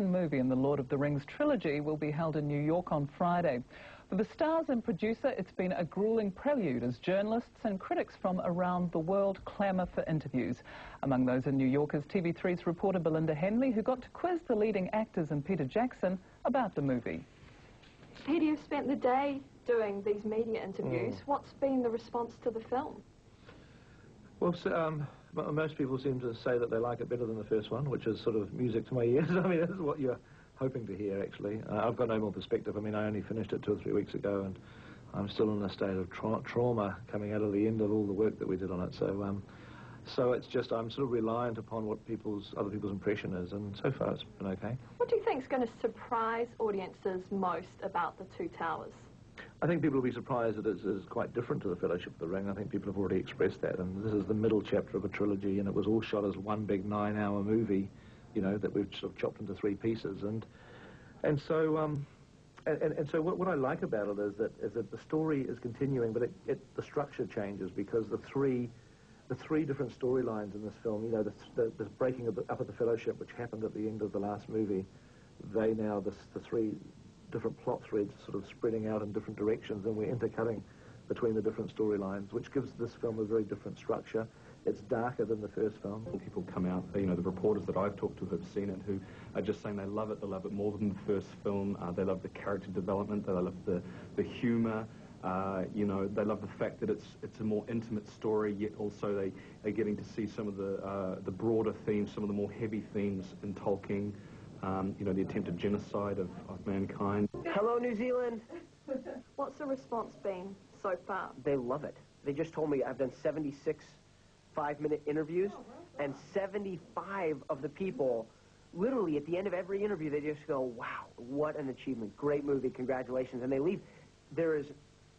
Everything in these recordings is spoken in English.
Movie in the Lord of the Rings trilogy will be held in New York on Friday. For the stars and producer, it's been a grueling prelude as journalists and critics from around the world clamour for interviews. Among those in New York is TV3's reporter Belinda Henley, who got to quiz the leading actors and Peter Jackson about the movie. Peter, you've spent the day doing these media interviews. What's been the response to the film? Well, most people seem to say that they like it better than the first one, which is sort of music to my ears. I mean, this is what you're hoping to hear, actually. I've got no more perspective. I mean, I only finished it 2 or 3 weeks ago, and I'm still in a state of trauma coming out of the end of all the work that we did on it. So it's just, I'm sort of reliant upon what other people's impression is, and so far it's been okay. What do you think is going to surprise audiences most about The Two Towers? I think people will be surprised that it is quite different to the Fellowship of the Ring. I think people have already expressed that, and this is the middle chapter of a trilogy, and it was all shot as one big 9-hour movie, you know, that we've sort of chopped into 3 pieces, and so what I like about it is that the story is continuing, but the structure changes because the three different storylines in this film, you know, the breaking up of the Fellowship, which happened at the end of the last movie, the 3 different plot threads sort of spreading out in different directions, and we're intercutting between the different storylines, which gives this film a very different structure. It's darker than the first film. People come out, you know, the reporters that I've talked to have seen it, who are just saying they love it more than the first film. They love the character development, they love the humour, you know, they love the fact that it's a more intimate story, yet also they are getting to see some of the broader themes, some of the more heavy themes in Tolkien. You know, the attempted genocide of mankind. Hello, New Zealand. What's the response been so far? They love it. They just told me I've done 76 5-minute interviews, and 75 of the people, literally at the end of every interview, they just go, wow, what an achievement. Great movie, congratulations. And they leave.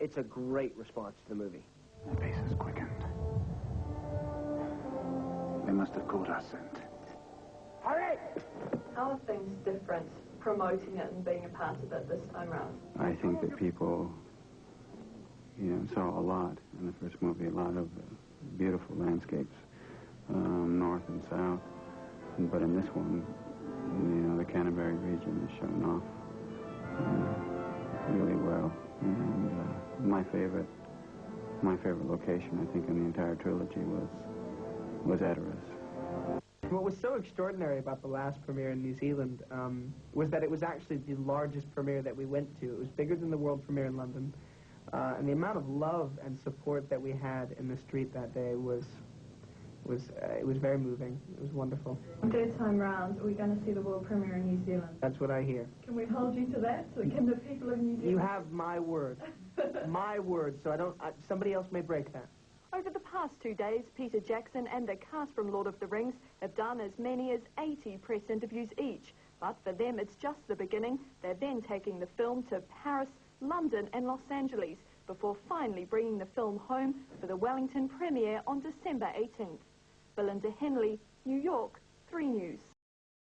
It's a great response to the movie. The pace is quickened. They must have caught us and... Hurry! How are things different, promoting it and being a part of it this time around? I think that people, you know, saw a lot in the first movie, a lot of beautiful landscapes, north and south. But in this one, you know, the Canterbury region is shown off really well. And my favorite location, I think, in the entire trilogy was Edoras. What was so extraordinary about the last premiere in New Zealand was that it was actually the largest premiere that we went to. It was bigger than the world premiere in London. And the amount of love and support that we had in the street that day was very moving. It was wonderful. Third time round, are we going to see the world premiere in New Zealand? That's what I hear. Can we hold you to that? So can the people of New Zealand... You have my word. My word, so somebody else may break that. Over the past 2 days, Peter Jackson and the cast from Lord of the Rings have done as many as 80 press interviews each. But for them, it's just the beginning. They're then taking the film to Paris, London and Los Angeles before finally bringing the film home for the Wellington premiere on December 18th. Belinda Henley, New York, 3 News.